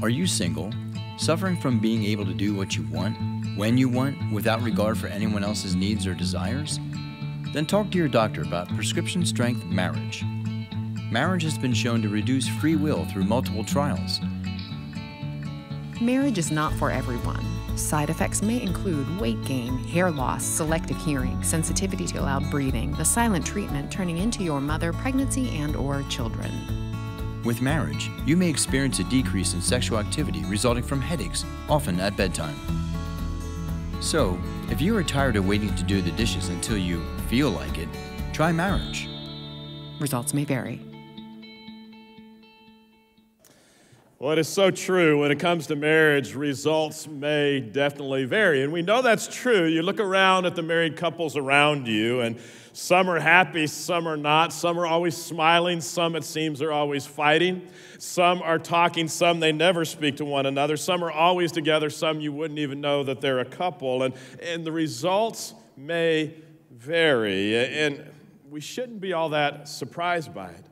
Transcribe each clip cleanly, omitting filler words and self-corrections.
Are you single, suffering from being able to do what you want, when you want, without regard for anyone else's needs or desires? Then talk to your doctor about prescription strength marriage. Marriage has been shown to reduce free will through multiple trials. Marriage is not for everyone. Side effects may include weight gain, hair loss, selective hearing, sensitivity to loud breathing, the silent treatment turning into your mother, pregnancy, and/or children. With marriage, you may experience a decrease in sexual activity resulting from headaches, often at bedtime. So, if you are tired of waiting to do the dishes until you feel like it, try marriage. Results may vary. Well, it is so true. When it comes to marriage, results may definitely vary. And we know that's true. You look around at the married couples around you, and some are happy, some are not. Some are always smiling, some, it seems, are always fighting. Some are talking, some they never speak to one another. Some are always together, some you wouldn't even know that they're a couple. And the results may vary. And we shouldn't be all that surprised by it.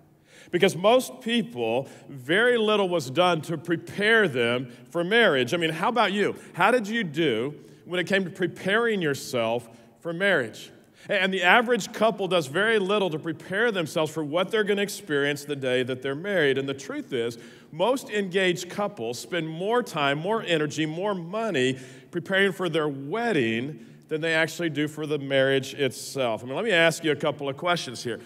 Because most people, very little was done to prepare them for marriage. I mean, how about you? How did you do when it came to preparing yourself for marriage? And the average couple does very little to prepare themselves for what they're going to experience the day that they're married. And the truth is, most engaged couples spend more time, more energy, more money preparing for their wedding than they actually do for the marriage itself. I mean, let me ask you a couple of questions here.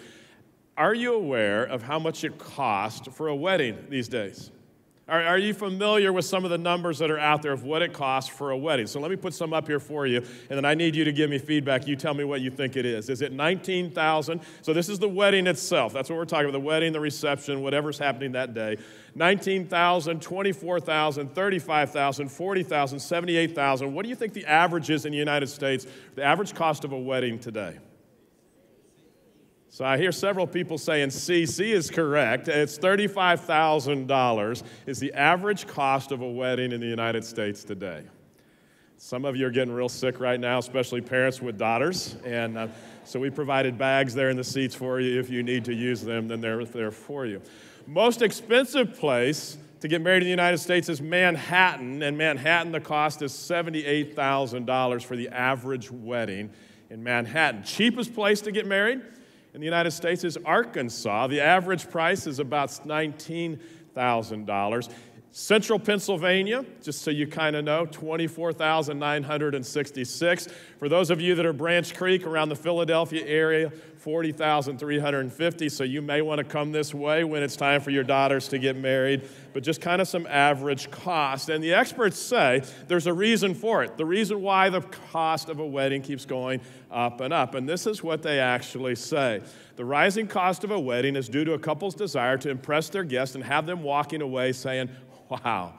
Are you aware of how much it costs for a wedding these days? Are you familiar with some of the numbers that are out there of what it costs for a wedding? So let me put some up here for you, and then I need you to give me feedback. You tell me what you think it is. Is it $19,000? So this is the wedding itself. That's what we're talking about, the wedding, the reception, whatever's happening that day. $19,000, $24,000, $35,000, $40,000, $78,000. What do you think the average is in the United States, the average cost of a wedding today? So I hear several people saying C. C is correct. It's $35,000 is the average cost of a wedding in the United States today. Some of you are getting real sick right now, especially parents with daughters. And so we provided bags there in the seats for you. If you need to use them, then they're there for you. Most expensive place to get married in the United States is Manhattan. And Manhattan, the cost is $78,000 for the average wedding in Manhattan. Cheapest place to get married in the United States is Arkansas. The average price is about $19,000. Central Pennsylvania, just so you kind of know, $24,966. For those of you that are Branch Creek around the Philadelphia area, $40,350. So you may want to come this way when it's time for your daughters to get married, but just kind of some average cost. And the experts say there's a reason for it. The reason why the cost of a wedding keeps going up and up. And this is what they actually say. The rising cost of a wedding is due to a couple's desire to impress their guests and have them walking away saying, wow,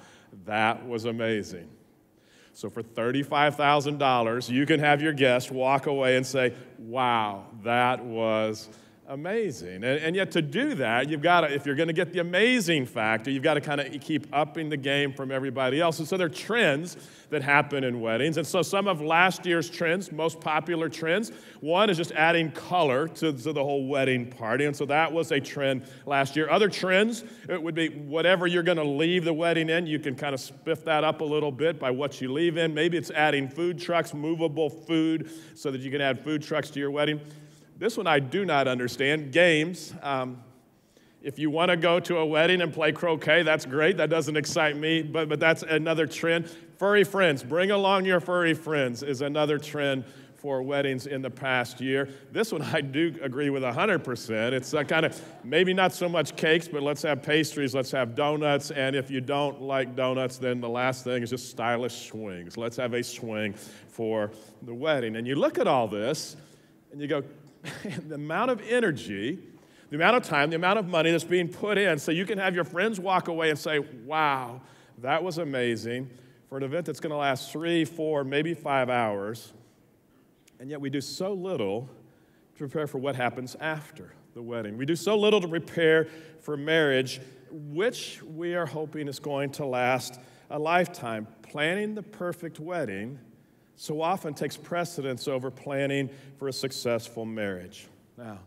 that was amazing. So for $35,000, you can have your guest walk away and say, wow, that was amazing. And yet to do that, you've got to, if you're going to get the amazing factor, you've got to kind of keep upping the game from everybody else. And so there are trends that happen in weddings. And so some of last year's trends, most popular trends, one is just adding color to the whole wedding party. And so that was a trend last year. Other trends, it would be whatever you're going to leave the wedding in, you can kind of spiff that up a little bit by what you leave in. Maybe it's adding food trucks, movable food, so that you can add food trucks to your wedding. This one I do not understand. Games. If you want to go to a wedding and play croquet, that's great. That doesn't excite me, but that's another trend. Furry friends. Bring along your furry friends is another trend for weddings in the past year. This one I do agree with 100%. It's kind of maybe not so much cakes, but let's have pastries, let's have donuts, and if you don't like donuts, then the last thing is just stylish swings. Let's have a swing for the wedding. And you look at all this, and you go, the amount of energy, the amount of time, the amount of money that's being put in so you can have your friends walk away and say, wow, that was amazing, for an event that's going to last 3, 4, maybe 5 hours. And yet we do so little to prepare for what happens after the wedding. We do so little to prepare for marriage, which we are hoping is going to last a lifetime. Planning the perfect wedding so often takes precedence over planning for a successful marriage. Now,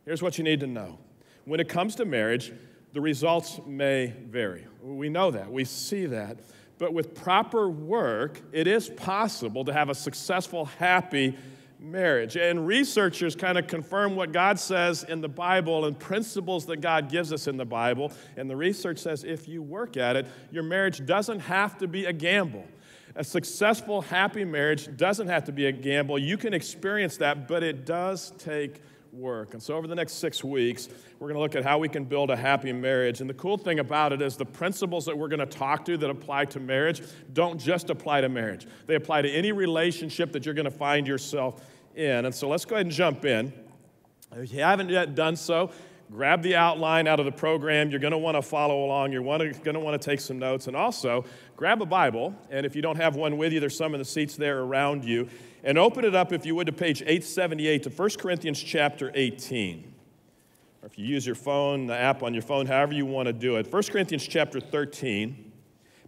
here's what you need to know. When it comes to marriage, The results may vary. We know that. We see that. But with proper work, it is possible to have a successful, happy marriage. And researchers kind of confirm what God says in the Bible and principles that God gives us in the Bible. And the research says if you work at it, your marriage doesn't have to be a gamble. A successful, happy marriage doesn't have to be a gamble. You can experience that, but it does take work. And so over the next 6 weeks, we're going to look at how we can build a happy marriage. And the cool thing about it is the principles that we're going to talk to that apply to marriage don't just apply to marriage. They apply to any relationship that you're going to find yourself in. And so let's go ahead and jump in. If you haven't yet done so, grab the outline out of the program. You're going to want to follow along. You're going to want to take some notes. And also, grab a Bible. And if you don't have one with you, there's some in the seats there around you. And open it up, if you would, to page 878 to 1 Corinthians chapter 18. Or if you use your phone, the app on your phone, however you want to do it. 1 Corinthians chapter 13,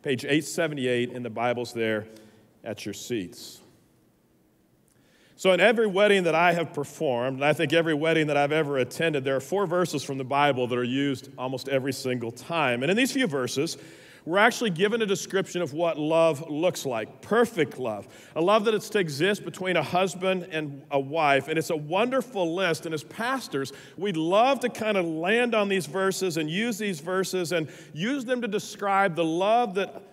page 878 in the Bibles there at your seats. So in every wedding that I have performed, and I think every wedding that I've ever attended, there are 4 verses from the Bible that are used almost every single time. And in these few verses, we're actually given a description of what love looks like, perfect love, a love that is to exist between a husband and a wife, and it's a wonderful list. And as pastors, we'd love to kind of land on these verses and use these verses and use them to describe the love that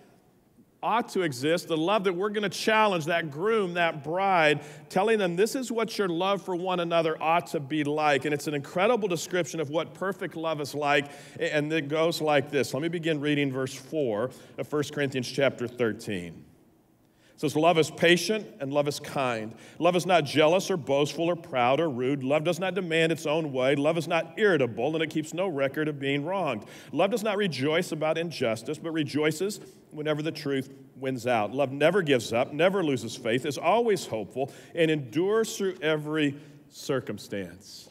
ought to exist, the love that we're going to challenge that groom, that bride, telling them this is what your love for one another ought to be like. And it's an incredible description of what perfect love is like, and it goes like this. Let me begin reading verse 4 of 1 Corinthians chapter 13. It says, love is patient and love is kind. Love is not jealous or boastful or proud or rude. Love does not demand its own way. Love is not irritable, and it keeps no record of being wronged. Love does not rejoice about injustice, but rejoices whenever the truth wins out. Love never gives up, never loses faith, is always hopeful, and endures through every circumstance.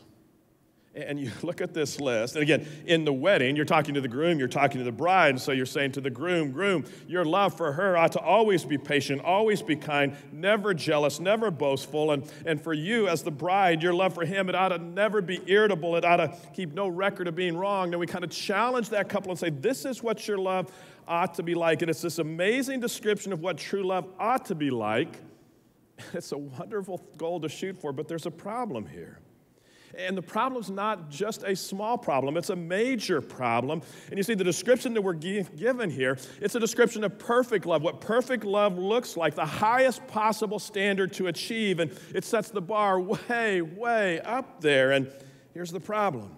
And you look at this list, and again, in the wedding, you're talking to the groom, you're talking to the bride, and so you're saying to the groom, your love for her ought to always be patient, always be kind, never jealous, never boastful, and for you as the bride, your love for him, it ought to never be irritable, it ought to keep no record of being wrong. And we kind of challenge that couple and say, this is what your love ought to be like, and it's this amazing description of what true love ought to be like. It's a wonderful goal to shoot for, but there's a problem here. And the problem's not just a small problem, it's a major problem. And you see, the description that we're given here, it's a description of perfect love, what perfect love looks like, the highest possible standard to achieve. And it sets the bar way, way up there. And here's the problem.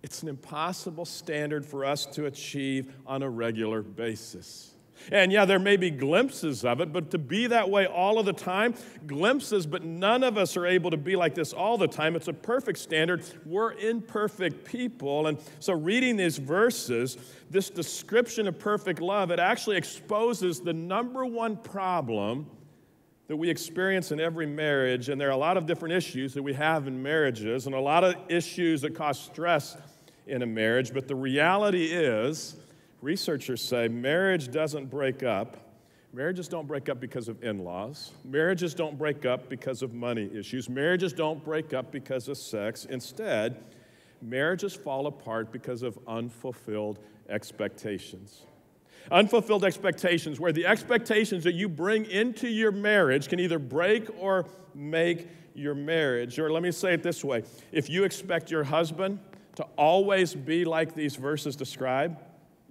It's an impossible standard for us to achieve on a regular basis. And yeah, there may be glimpses of it, but to be that way all of the time, glimpses, but none of us are able to be like this all the time. It's a perfect standard. We're imperfect people. And so reading these verses, this description of perfect love, it actually exposes the number one problem that we experience in every marriage. And there are a lot of different issues that we have in marriages and a lot of issues that cause stress in a marriage. But the reality is, researchers say marriage doesn't break up. Marriages don't break up because of in-laws. Marriages don't break up because of money issues. Marriages don't break up because of sex. Instead, marriages fall apart because of unfulfilled expectations. Unfulfilled expectations, where the expectations that you bring into your marriage can either break or make your marriage. Or let me say it this way. If you expect your husband to always be like these verses describe,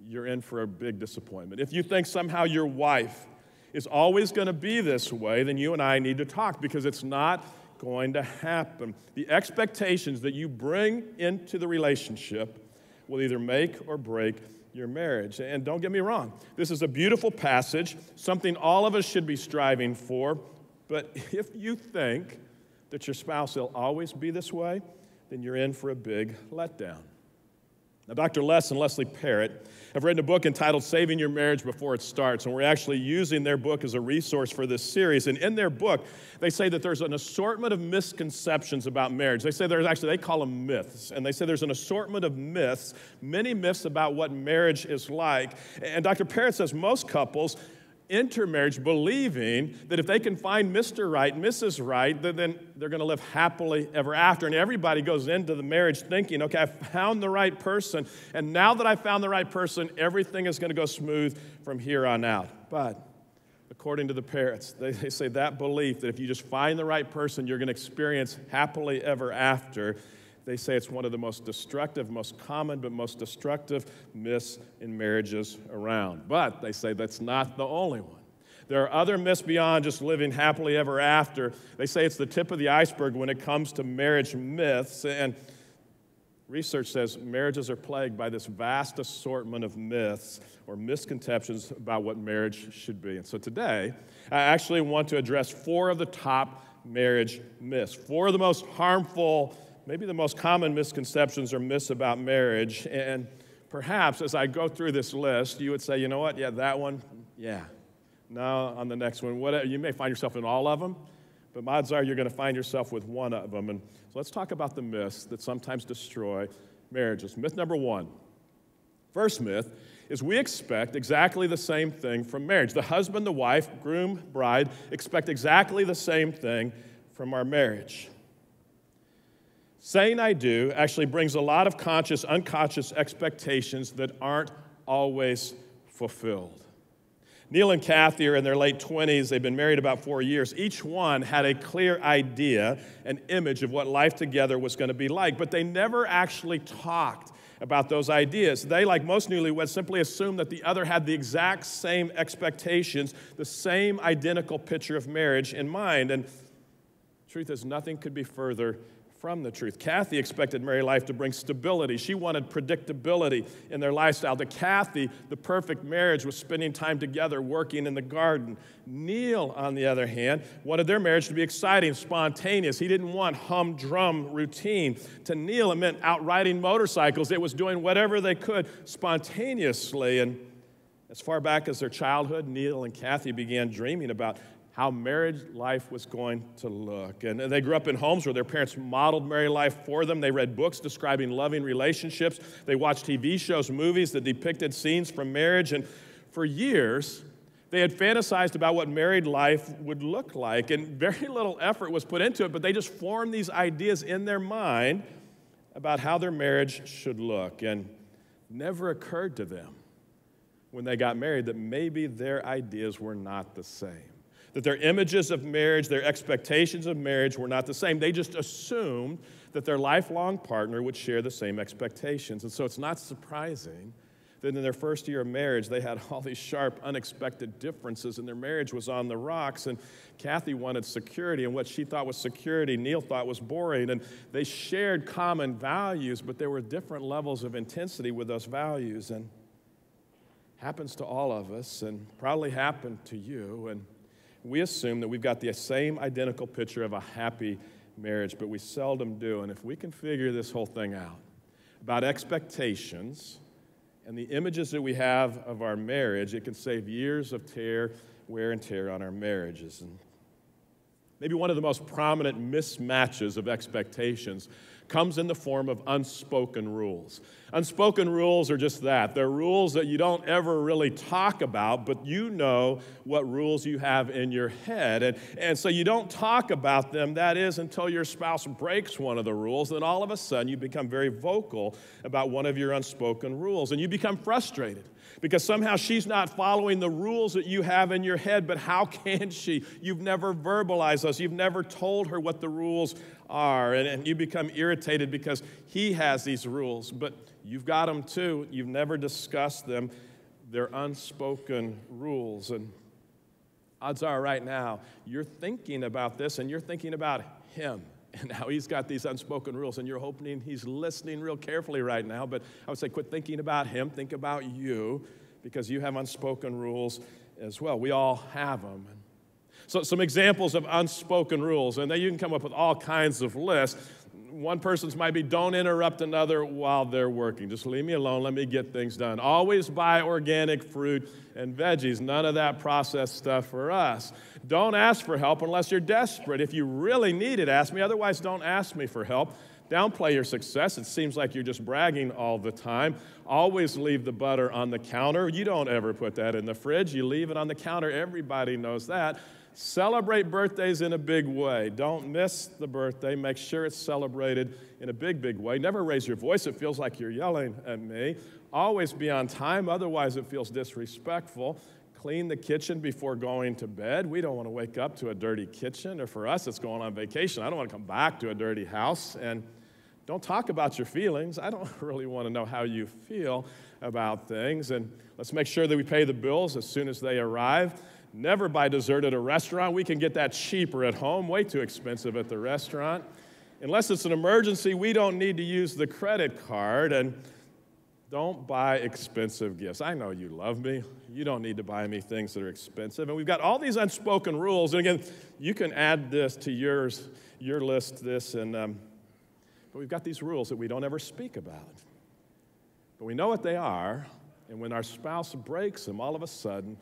you're in for a big disappointment. If you think somehow your wife is always going to be this way, then you and I need to talk, because it's not going to happen. The expectations that you bring into the relationship will either make or break your marriage. And don't get me wrong, this is a beautiful passage, something all of us should be striving for, but if you think that your spouse will always be this way, then you're in for a big letdown. Now, Dr. Les and Leslie Parrott have written a book entitled Saving Your Marriage Before It Starts, and we're actually using their book as a resource for this series. And in their book, they say that there's an assortment of misconceptions about marriage. They say they call them myths, and they say there's an assortment of myths, many myths about what marriage is like. And Dr. Parrott says most couples enter marriage believing that if they can find Mr. Right, Mrs. Right, then they're going to live happily ever after. And everybody goes into the marriage thinking, okay, I found the right person, and now that I found the right person, everything is going to go smooth from here on out. But according to the parents, they say that belief that if you just find the right person, you're going to experience happily ever after, they say it's one of the most destructive, most common, but most destructive myths in marriages around. But they say that's not the only one. There are other myths beyond just living happily ever after. They say it's the tip of the iceberg when it comes to marriage myths. And research says marriages are plagued by this vast assortment of myths or misconceptions about what marriage should be. And so today, I actually want to address 4 of the top marriage myths, 4 of the most harmful, maybe the most common misconceptions or myths about marriage. And perhaps as I go through this list, you would say, you know what, yeah, that one, yeah. No, on the next one, whatever. You may find yourself in all of them, but odds are you're going to find yourself with one of them. And so let's talk about the myths that sometimes destroy marriages. Myth number 1. First myth is we expect exactly the same thing from marriage. The husband, the wife, groom, bride expect exactly the same thing from our marriage. Saying I do actually brings a lot of conscious, unconscious expectations that aren't always fulfilled. Neil and Kathy are in their late 20s. They've been married about 4 years. Each one had a clear idea, an image of what life together was going to be like, but they never actually talked about those ideas. They, like most newlyweds, simply assumed that the other had the exact same expectations, the same identical picture of marriage in mind. And the truth is, nothing could be further from the truth. Kathy expected married life to bring stability. She wanted predictability in their lifestyle. To Kathy, the perfect marriage was spending time together, working in the garden. Neil, on the other hand, wanted their marriage to be exciting, spontaneous. He didn't want humdrum routine. To Neil, it meant out riding motorcycles. It was doing whatever they could spontaneously. And as far back as their childhood, Neil and Kathy began dreaming about how marriage life was going to look. And they grew up in homes where their parents modeled married life for them. They read books describing loving relationships. They watched TV shows, movies that depicted scenes from marriage. And for years, they had fantasized about what married life would look like. And very little effort was put into it, but they just formed these ideas in their mind about how their marriage should look. And never occurred to them when they got married that maybe their ideas were not the same. That their images of marriage, their expectations of marriage were not the same. They just assumed that their lifelong partner would share the same expectations. And so it's not surprising that in their first year of marriage, they had all these sharp, unexpected differences, and their marriage was on the rocks. And Kathy wanted security, and what she thought was security, Neil thought was boring. And they shared common values, but there were different levels of intensity with those values. And happens to all of us, and probably happened to you. And we assume that we've got the same identical picture of a happy marriage, but we seldom do. And if we can figure this whole thing out about expectations and the images that we have of our marriage, it can save years of wear and tear on our marriages. And maybe one of the most prominent mismatches of expectations comes in the form of unspoken rules. Unspoken rules are just that. They're rules that you don't ever really talk about, but you know what rules you have in your head. And so you don't talk about them, that is, until your spouse breaks one of the rules. Then all of a sudden you become very vocal about one of your unspoken rules, and you become frustrated because somehow she's not following the rules that you have in your head, but how can she? You've never verbalized those. You've never told her what the rules are, and you become irritated because he has these rules, but you've got them too. You've never discussed them. They're unspoken rules, and odds are right now you're thinking about this, and you're thinking about him, and how he's got these unspoken rules, and you're hoping he's listening real carefully right now, but I would say quit thinking about him, think about you, because you have unspoken rules as well. We all have them. So some examples of unspoken rules, and then you can come up with all kinds of lists. One person's might be, don't interrupt another while they're working. Just leave me alone, let me get things done. Always buy organic fruit and veggies. None of that processed stuff for us. Don't ask for help unless you're desperate. If you really need it, ask me. Otherwise, don't ask me for help. downplay your success. It seems like you're just bragging all the time. Always leave the butter on the counter. You don't ever put that in the fridge. You leave it on the counter. Everybody knows that. Celebrate birthdays in a big way. Don't miss the birthday. Make sure it's celebrated in a big, big way. Never raise your voice. It feels like you're yelling at me. Always be on time. Otherwise, it feels disrespectful. Clean the kitchen before going to bed. We don't want to wake up to a dirty kitchen. Or for us, it's going on vacation. I don't want to come back to a dirty house. And don't talk about your feelings. I don't really want to know how you feel about things. And let's make sure that we pay the bills as soon as they arrive. Never buy dessert at a restaurant. We can get that cheaper at home, way too expensive at the restaurant. Unless it's an emergency, we don't need to use the credit card. And don't buy expensive gifts. I know you love me. You don't need to buy me things that are expensive. And we've got all these unspoken rules. And again, you can add this to your list, but we've got these rules that we don't ever speak about. But we know what they are. And when our spouse breaks them, all of a sudden,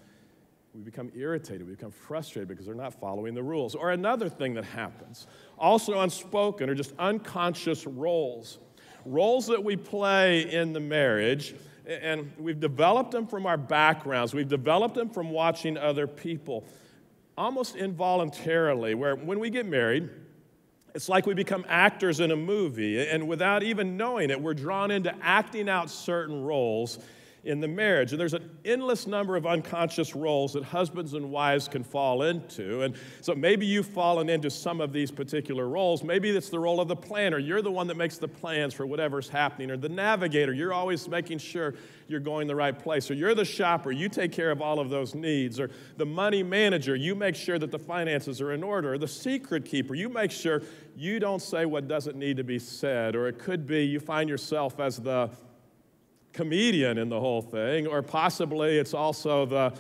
we become irritated, we become frustrated because they're not following the rules. Or another thing that happens, also unspoken or just unconscious roles. Roles that we play in the marriage, and we've developed them from our backgrounds. We've developed them from watching other people, almost involuntarily, where when we get married, it's like we become actors in a movie, and without even knowing it, we're drawn into acting out certain roles in the marriage. And there's an endless number of unconscious roles that husbands and wives can fall into. And so maybe you've fallen into some of these particular roles. Maybe it's the role of the planner. You're the one that makes the plans for whatever's happening. Or the navigator. You're always making sure you're going the right place. Or you're the shopper. You take care of all of those needs. Or the money manager. You make sure that the finances are in order. Or the secret keeper. You make sure you don't say what doesn't need to be said. Or it could be you find yourself as the comedian in the whole thing, or possibly it's also the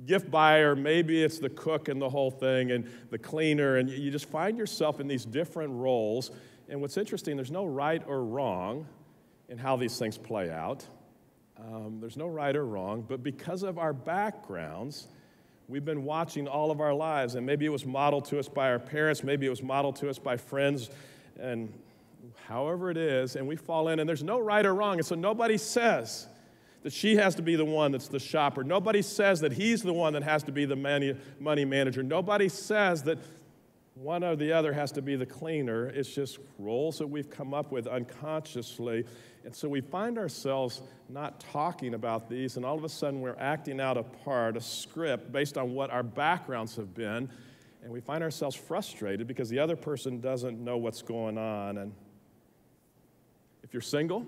gift buyer, maybe it's the cook in the whole thing, and the cleaner, and you just find yourself in these different roles. And what's interesting, there's no right or wrong in how these things play out. There's no right or wrong, but because of our backgrounds, we've been watching all of our lives, and maybe it was modeled to us by our parents, maybe it was modeled to us by friends, and however it is, and we fall in, and there's no right or wrong. And so nobody says that she has to be the one that's the shopper. Nobody says that he's the one that has to be the money manager. Nobody says that one or the other has to be the cleaner. It's just roles that we've come up with unconsciously. And so we find ourselves not talking about these, and all of a sudden we're acting out a part, a script, based on what our backgrounds have been, and we find ourselves frustrated because the other person doesn't know what's going on. And if you're single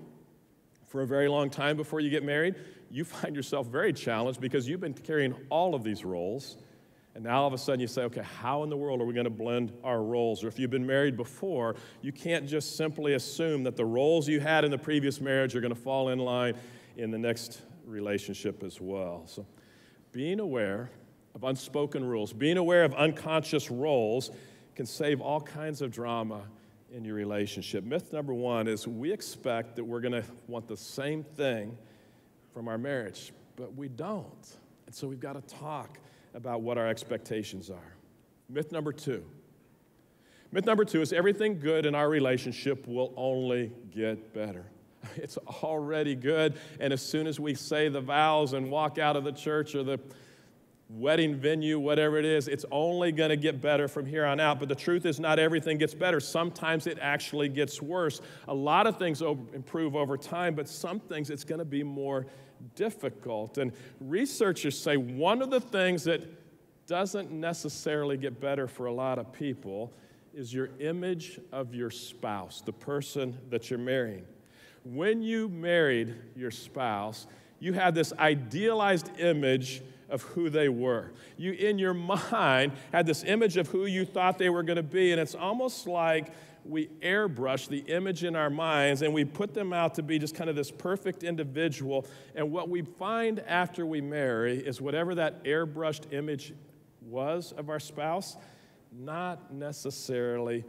for a very long time before you get married, you find yourself very challenged because you've been carrying all of these roles, and now all of a sudden you say, okay, how in the world are we going to blend our roles? Or if you've been married before, you can't just simply assume that the roles you had in the previous marriage are going to fall in line in the next relationship as well. So being aware of unspoken rules, being aware of unconscious roles can save all kinds of drama in your relationship. Myth number one is we expect that we're going to want the same thing from our marriage, but we don't. And so we've got to talk about what our expectations are. Myth number two. Myth number two is everything good in our relationship will only get better. It's already good, and as soon as we say the vows and walk out of the church or the wedding venue, whatever it is, it's only going to get better from here on out. But the truth is not everything gets better. Sometimes it actually gets worse. A lot of things improve over time, but some things it's going to be more difficult. And researchers say one of the things that doesn't necessarily get better for a lot of people is your image of your spouse, the person that you're marrying. When you married your spouse, you had this idealized image of who they were. You, in your mind, had this image of who you thought they were going to be, and it's almost like we airbrush the image in our minds, and we put them out to be just kind of this perfect individual, and what we find after we marry is whatever that airbrushed image was of our spouse, not necessarily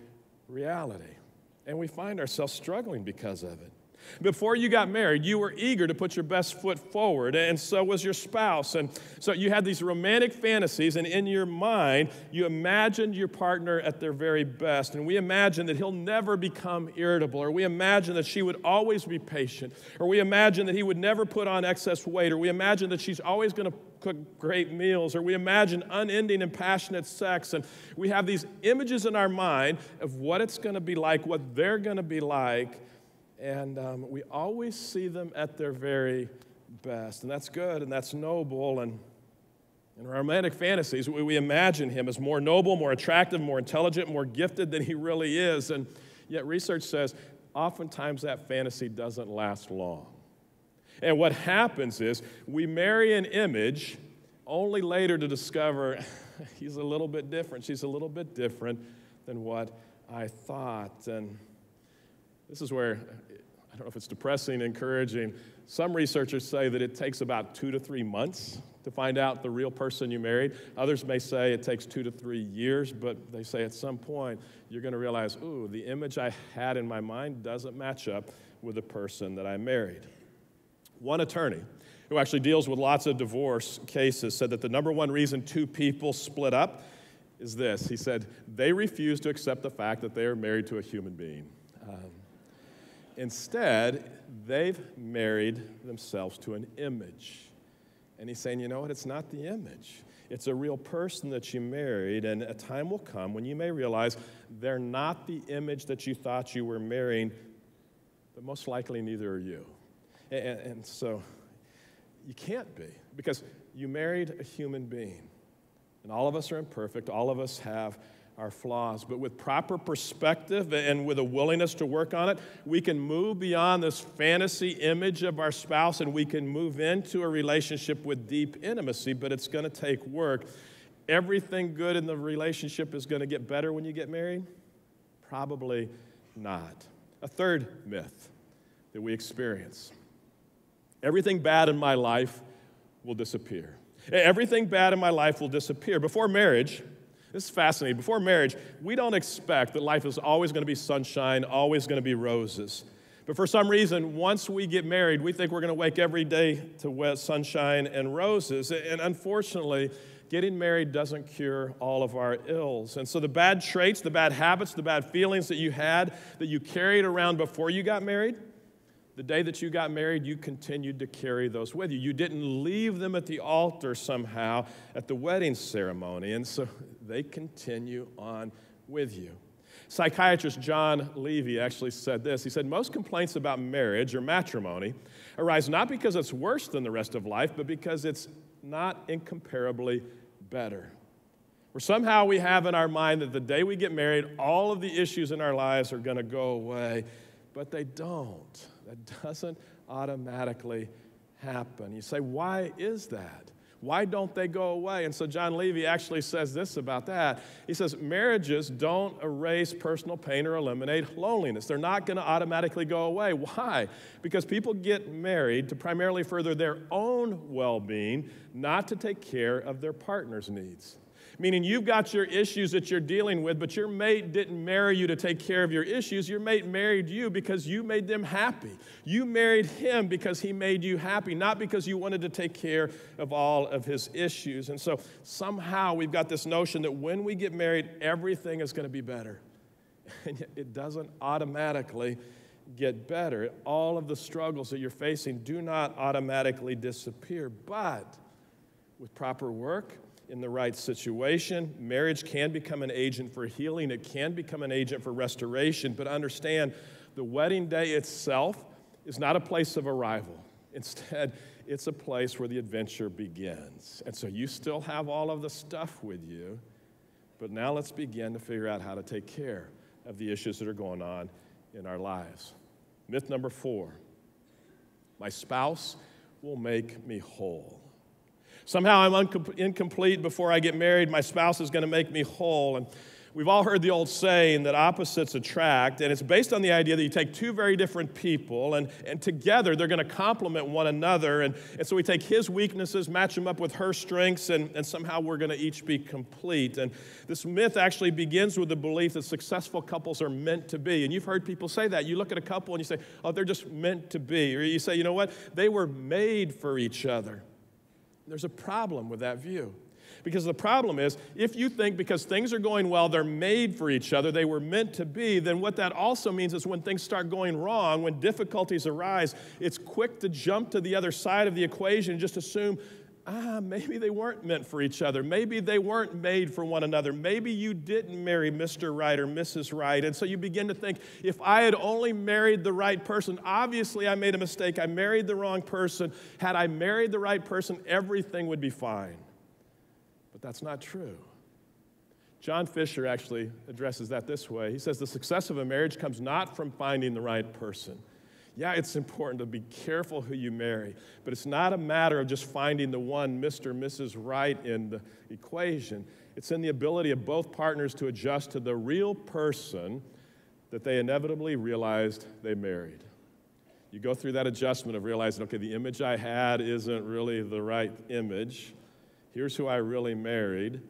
reality. And we find ourselves struggling because of it. Before you got married, you were eager to put your best foot forward, and so was your spouse. And so you had these romantic fantasies, and in your mind, you imagined your partner at their very best. And we imagined that he'll never become irritable, or we imagined that she would always be patient, or we imagined that he would never put on excess weight, or we imagined that she's always going to cook great meals, or we imagine unending and passionate sex. And we have these images in our mind of what it's going to be like, what they're going to be like. And we always see them at their very best. And that's good, and that's noble. And in romantic fantasies, we imagine him as more noble, more attractive, more intelligent, more gifted than he really is. And yet research says oftentimes that fantasy doesn't last long. And what happens is we marry an image only later to discover he's a little bit different. She's a little bit different than what I thought. And this is where, I don't know if it's depressing, encouraging. Some researchers say that it takes about 2 to 3 months to find out the real person you married. Others may say it takes 2 to 3 years, but they say at some point you're going to realize, ooh, the image I had in my mind doesn't match up with the person that I married. One attorney who actually deals with lots of divorce cases said that the number one reason two people split up is this. He said, they refuse to accept the fact that they are married to a human being. Instead, they've married themselves to an image. And he's saying, you know what? It's not the image. It's a real person that you married, and a time will come when you may realize they're not the image that you thought you were marrying, but most likely neither are you. And so you can't be, because you married a human being. And all of us are imperfect. All of us have our flaws. But with proper perspective and with a willingness to work on it, we can move beyond this fantasy image of our spouse, and we can move into a relationship with deep intimacy, but it's going to take work. Everything good in the relationship is going to get better when you get married? Probably not. A third myth that we experience. Everything bad in my life will disappear. Everything bad in my life will disappear. Before marriage, this is fascinating. Before marriage, we don't expect that life is always going to be sunshine, always going to be roses. But for some reason, once we get married, we think we're going to wake every day to sunshine and roses. And unfortunately, getting married doesn't cure all of our ills. And so the bad traits, the bad habits, the bad feelings that you had, that you carried around before you got married, the day that you got married, you continued to carry those with you. You didn't leave them at the altar somehow at the wedding ceremony, and so they continue on with you. Psychiatrist John Levy actually said this. He said, most complaints about marriage or matrimony arise not because it's worse than the rest of life, but because it's not incomparably better. Or somehow we have in our mind that the day we get married, all of the issues in our lives are going to go away, but they don't. That doesn't automatically happen. You say, why is that? Why don't they go away? And so John Levy actually says this about that. He says, marriages don't erase personal pain or eliminate loneliness. They're not going to automatically go away. Why? Because people get married to primarily further their own well-being, not to take care of their partner's needs. Meaning you've got your issues that you're dealing with, but your mate didn't marry you to take care of your issues. Your mate married you because you made them happy. You married him because he made you happy, not because you wanted to take care of all of his issues. And so somehow we've got this notion that when we get married, everything is going to be better. And yet it doesn't automatically get better. All of the struggles that you're facing do not automatically disappear. But with proper work, in the right situation, marriage can become an agent for healing. It can become an agent for restoration. But understand, the wedding day itself is not a place of arrival. Instead, it's a place where the adventure begins. And so you still have all of the stuff with you, but now let's begin to figure out how to take care of the issues that are going on in our lives. Myth number 4, my spouse will make me whole. Somehow I'm incomplete before I get married. My spouse is going to make me whole. And We've all heard the old saying that opposites attract, and it's based on the idea that you take two very different people, and together they're going to complement one another. And so we take his weaknesses, match them up with her strengths, and somehow we're going to each be complete. And this myth actually begins with the belief that successful couples are meant to be. And you've heard people say that. You look at a couple and you say, oh, they're just meant to be. Or you say, you know what? They were made for each other. There's a problem with that view. Because the problem is, if you think because things are going well, they're made for each other, they were meant to be, then what that also means is when things start going wrong, when difficulties arise, it's quick to jump to the other side of the equation and just assume, maybe they weren't meant for each other. Maybe they weren't made for one another. Maybe you didn't marry Mr. Right or Mrs. Right. And so you begin to think, if I had only married the right person, obviously I made a mistake. I married the wrong person. Had I married the right person, everything would be fine. But that's not true. John Fisher actually addresses that this way. He says, the success of a marriage comes not from finding the right person. Yeah, it's important to be careful who you marry, but it's not a matter of just finding the one Mr. or Mrs. Right in the equation. It's in the ability of both partners to adjust to the real person that they inevitably realized they married. You go through that adjustment of realizing, okay, the image I had isn't really the right image. Here's who I really married.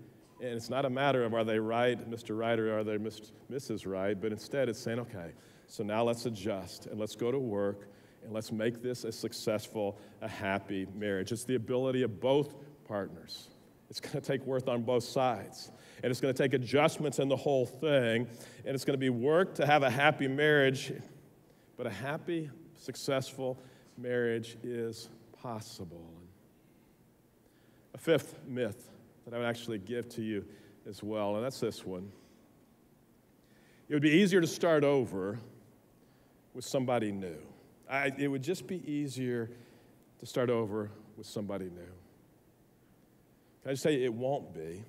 And it's not a matter of are they right, Mr. Right, or are they Mrs. Right, but instead it's saying, okay, so now let's adjust and let's go to work and let's make this a successful, a happy marriage. It's the ability of both partners. It's going to take work on both sides. And it's going to take adjustments in the whole thing. And it's going to be work to have a happy marriage. But a happy, successful marriage is possible. A fifth myth that I would actually give to you as well, and that's this one. It would be easier to start over with somebody new. It would just be easier to start over with somebody new. Can I just say it won't be?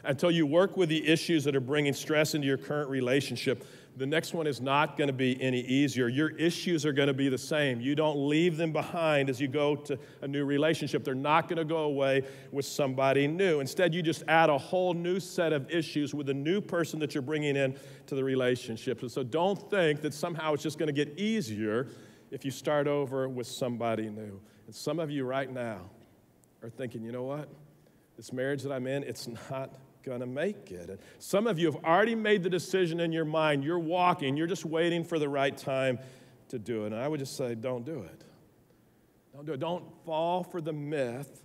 Until you work with the issues that are bringing stress into your current relationship, the next one is not going to be any easier. Your issues are going to be the same. You don't leave them behind as you go to a new relationship. They're not going to go away with somebody new. Instead, you just add a whole new set of issues with the new person that you're bringing in to the relationship. And so don't think that somehow it's just going to get easier if you start over with somebody new. And some of you right now are thinking, you know what? This marriage that I'm in, it's not going to make it. And some of you have already made the decision in your mind. You're walking. You're just waiting for the right time to do it. And I would just say, don't do it. Don't do it. Don't fall for the myth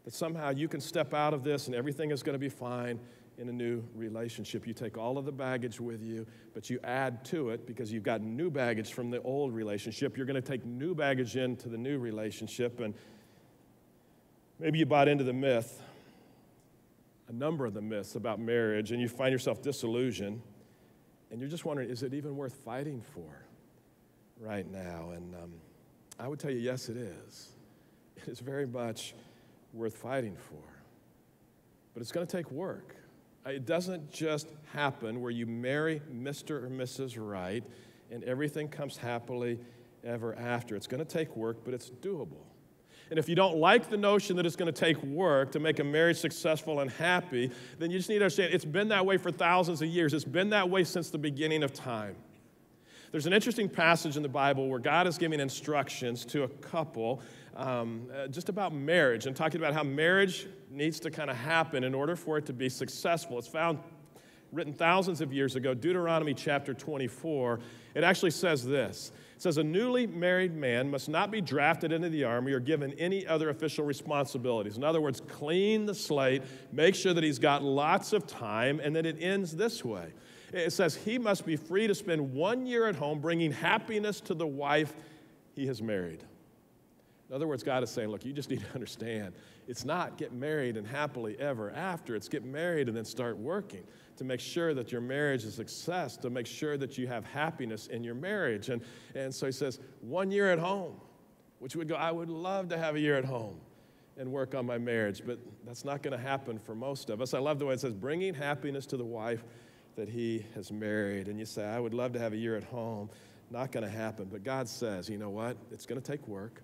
that somehow you can step out of this and everything is going to be fine in a new relationship. You take all of the baggage with you, but you add to it because you've got new baggage from the old relationship. You're going to take new baggage into the new relationship. And maybe you bought into the myth, a number of the myths about marriage, and you find yourself disillusioned, and you're just wondering, is it even worth fighting for right now? And I would tell you, yes, it is. It is very much worth fighting for. But it's going to take work. It doesn't just happen where you marry Mr. or Mrs. Right, and everything comes happily ever after. It's going to take work, but it's doable. And if you don't like the notion that it's going to take work to make a marriage successful and happy, then you just need to understand it's been that way for thousands of years. It's been that way since the beginning of time. There's an interesting passage in the Bible where God is giving instructions to a couple just about marriage and talking about how marriage needs to kind of happen in order for it to be successful. It's written thousands of years ago, Deuteronomy chapter 24. It actually says this. It says, a newly married man must not be drafted into the army or given any other official responsibilities. In other words, clean the slate, make sure that he's got lots of time, and then it ends this way. It says he must be free to spend 1 year at home bringing happiness to the wife he has married. In other words, God is saying, look, you just need to understand, it's not get married and happily ever after. It's get married and then start working to make sure that your marriage is a success, to make sure that you have happiness in your marriage. And so he says, 1 year at home, which would go, I would love to have a year at home and work on my marriage, but that's not going to happen for most of us. I love the way it says, bringing happiness to the wife that he has married. And you say, I would love to have a year at home. Not going to happen. But God says, you know what? It's going to take work.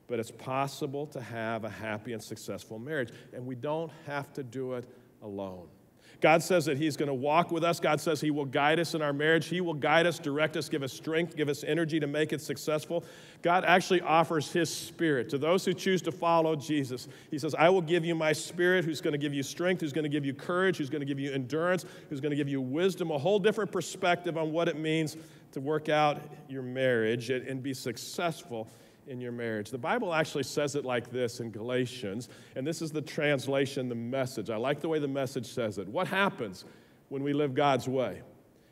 But it's possible to have a happy and successful marriage. And we don't have to do it alone. God says that he's going to walk with us. God says he will guide us in our marriage. He will guide us, direct us, give us strength, give us energy to make it successful. God actually offers his Spirit to those who choose to follow Jesus. He says, I will give you my Spirit, who's going to give you strength, who's going to give you courage, who's going to give you endurance, who's going to give you wisdom, a whole different perspective on what it means to work out your marriage and be successful in your marriage. The Bible actually says it like this in Galatians, and this is the translation, the Message. I like the way the Message says it. What happens when we live God's way?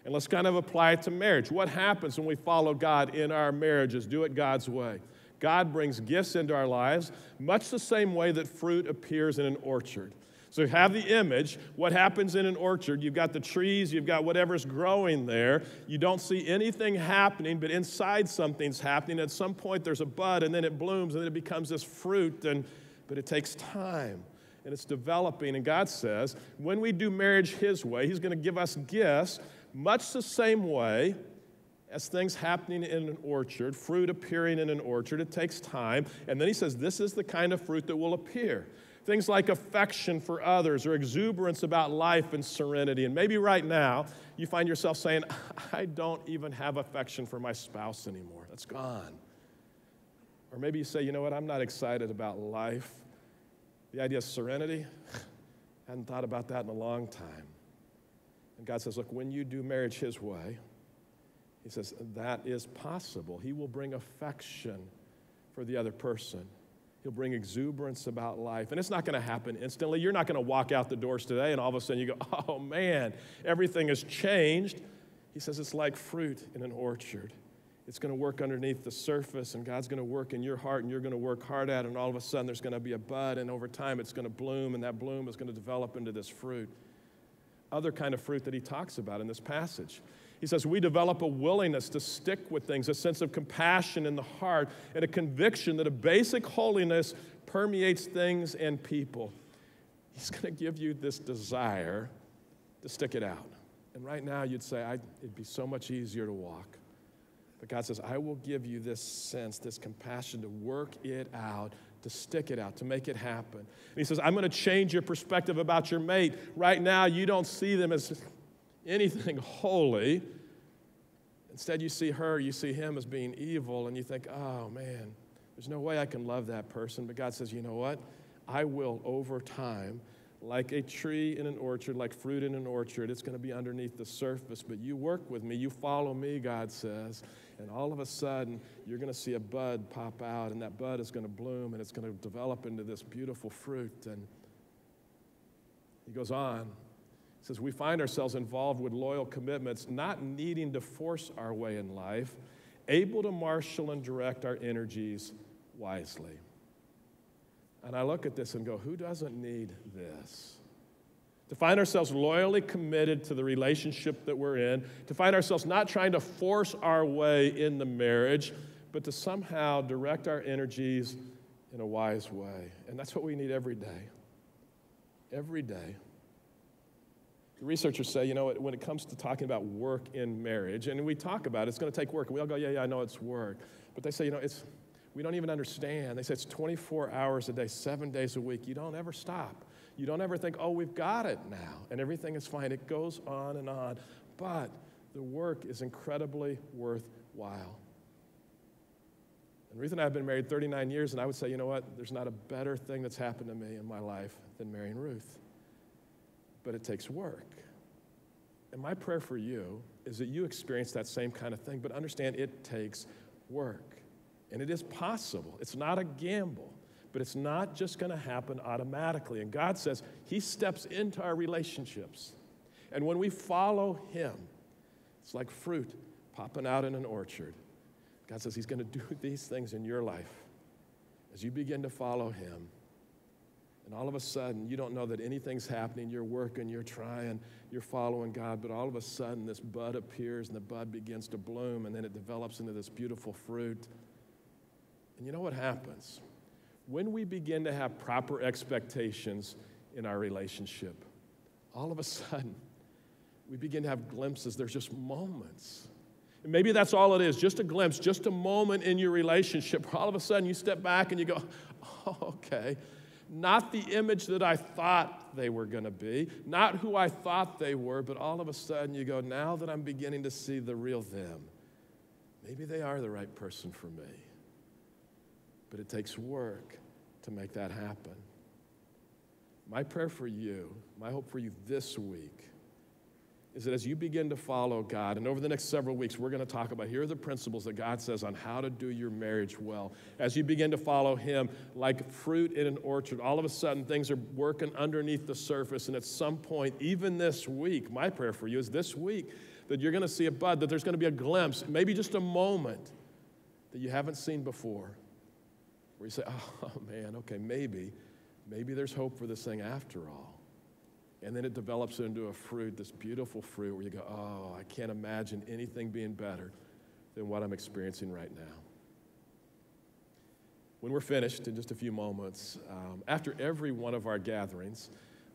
And let's kind of apply it to marriage. What happens when we follow God in our marriages, do it God's way? God brings gifts into our lives, much the same way that fruit appears in an orchard. So you have the image. What happens in an orchard? You've got the trees, you've got whatever's growing there. You don't see anything happening, but inside something's happening. At some point there's a bud, and then it blooms, and then it becomes this fruit, but it takes time, and it's developing. And God says, when we do marriage his way, he's going to give us gifts, much the same way as things happening in an orchard, fruit appearing in an orchard. It takes time. And then he says, this is the kind of fruit that will appear. Things like affection for others or exuberance about life and serenity. And maybe right now you find yourself saying, I don't even have affection for my spouse anymore. That's gone. Or maybe you say, you know what, I'm not excited about life. The idea of serenity, I hadn't thought about that in a long time. And God says, look, when you do marriage his way, he says, that is possible. He will bring affection for the other person. He'll bring exuberance about life. And it's not going to happen instantly. You're not going to walk out the doors today and all of a sudden you go, oh man, everything has changed. He says it's like fruit in an orchard. It's going to work underneath the surface, and God's going to work in your heart, and you're going to work hard at it, and all of a sudden there's going to be a bud, and over time it's going to bloom, and that bloom is going to develop into this fruit. Other kind of fruit that he talks about in this passage. He says we develop a willingness to stick with things, a sense of compassion in the heart, and a conviction that a basic holiness permeates things and people. He's going to give you this desire to stick it out. And right now you'd say, it'd be so much easier to walk. But God says, I will give you this sense, this compassion to work it out, to stick it out, to make it happen. And he says, I'm going to change your perspective about your mate. Right now you don't see them as anything holy. Instead, you see her, you see him as being evil, and you think, oh man, there's no way I can love that person. But God says, you know what? I will, over time, like a tree in an orchard, like fruit in an orchard, it's going to be underneath the surface. But you work with me, you follow me, God says, and all of a sudden, you're going to see a bud pop out, and that bud is going to bloom, and it's going to develop into this beautiful fruit. And he goes on. He says, we find ourselves involved with loyal commitments, not needing to force our way in life, able to marshal and direct our energies wisely. And I look at this and go, who doesn't need this? To find ourselves loyally committed to the relationship that we're in, to find ourselves not trying to force our way in the marriage, but to somehow direct our energies in a wise way. And that's what we need every day. Every day. The researchers say, you know, when it comes to talking about work in marriage, and we talk about it, it's going to take work. And we all go, yeah, I know it's work. But they say, you know, we don't even understand. They say it's 24 hours a day, 7 days a week. You don't ever stop. You don't ever think, oh, we've got it now, and everything is fine. It goes on and on. But the work is incredibly worthwhile. And Ruth and I have been married 39 years, and I would say, you know what? There's not a better thing that's happened to me in my life than marrying Ruth. But it takes work. And my prayer for you is that you experience that same kind of thing, but understand it takes work. And it is possible. It's not a gamble, but it's not just going to happen automatically. And God says he steps into our relationships. And when we follow him, it's like fruit popping out in an orchard. God says he's going to do these things in your life as you begin to follow him. And all of a sudden, you don't know that anything's happening. You're working, you're trying, you're following God, but all of a sudden this bud appears and the bud begins to bloom, and then it develops into this beautiful fruit. And you know what happens? When we begin to have proper expectations in our relationship, all of a sudden, we begin to have glimpses. There's just moments. And maybe that's all it is, just a glimpse, just a moment in your relationship where all of a sudden you step back and you go, oh, okay. not the image that I thought they were going to be, not who I thought they were, but all of a sudden you go, now that I'm beginning to see the real them, maybe they are the right person for me. But it takes work to make that happen. My prayer for you, my hope for you this week, is that as you begin to follow God, and over the next several weeks, we're going to talk about, here are the principles that God says on how to do your marriage well. As you begin to follow Him, like fruit in an orchard, all of a sudden things are working underneath the surface, and at some point, even this week, my prayer for you is this week, that you're going to see a bud, that there's going to be a glimpse, maybe just a moment that you haven't seen before, where you say, oh man, okay, maybe there's hope for this thing after all. And then it develops into a fruit, this beautiful fruit where you go, oh, I can't imagine anything being better than what I'm experiencing right now. When we're finished in just a few moments, after every one of our gatherings,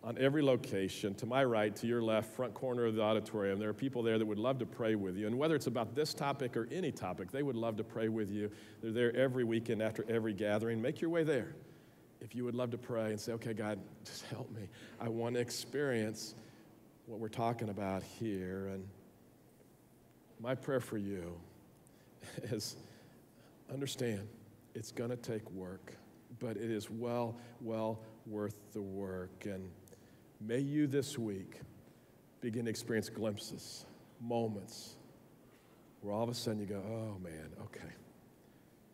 on every location, to my right, to your left, front corner of the auditorium, there are people there that would love to pray with you. And whether it's about this topic or any topic, they would love to pray with you. They're there every weekend after every gathering. Make your way there. If you would love to pray and say, okay, God, just help me. I want to experience what we're talking about here. And my prayer for you is understand it's going to take work, but it is well worth the work. And may you this week begin to experience glimpses, moments, where all of a sudden you go, oh man, okay,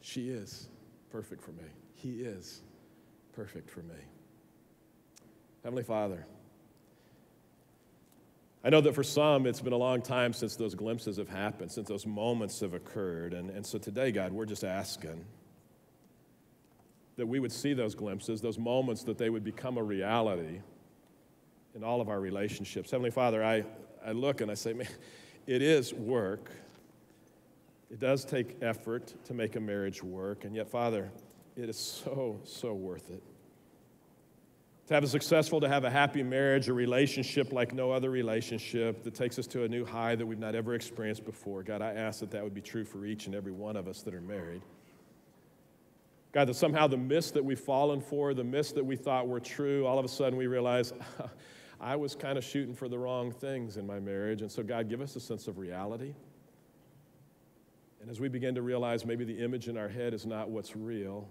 she is perfect for me. He is perfect for me. Heavenly Father, I know that for some it's been a long time since those glimpses have happened, since those moments have occurred. And so today, God, we're just asking that we would see those glimpses, those moments, that they would become a reality in all of our relationships. Heavenly Father, I look and I say, man, it is work. It does take effort to make a marriage work. And yet, Father, it is so worth it. To have a happy marriage, a relationship like no other relationship that takes us to a new high that we've not ever experienced before. God, I ask that would be true for each and every one of us that are married. God, that somehow the myths that we've fallen for, the myths that we thought were true, all of a sudden we realize I was kind of shooting for the wrong things in my marriage. And so, God, give us a sense of reality. And as we begin to realize maybe the image in our head is not what's real,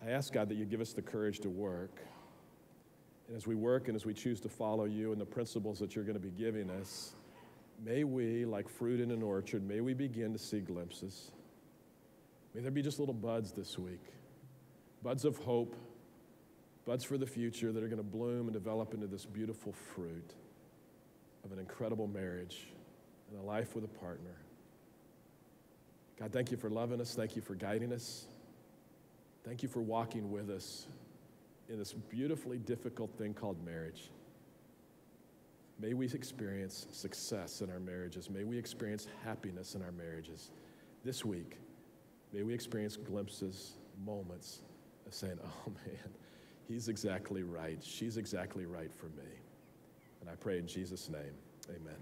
I ask, God, that you give us the courage to work. And as we work and as we choose to follow you and the principles that you're going to be giving us, may we, like fruit in an orchard, may we begin to see glimpses. May there be just little buds this week, buds of hope, buds for the future that are going to bloom and develop into this beautiful fruit of an incredible marriage and a life with a partner. God, thank you for loving us. Thank you for guiding us. Thank you for walking with us in this beautifully difficult thing called marriage. May we experience success in our marriages. May we experience happiness in our marriages. This week, may we experience glimpses, moments of saying, oh man, he's exactly right. She's exactly right for me. And I pray in Jesus' name, amen.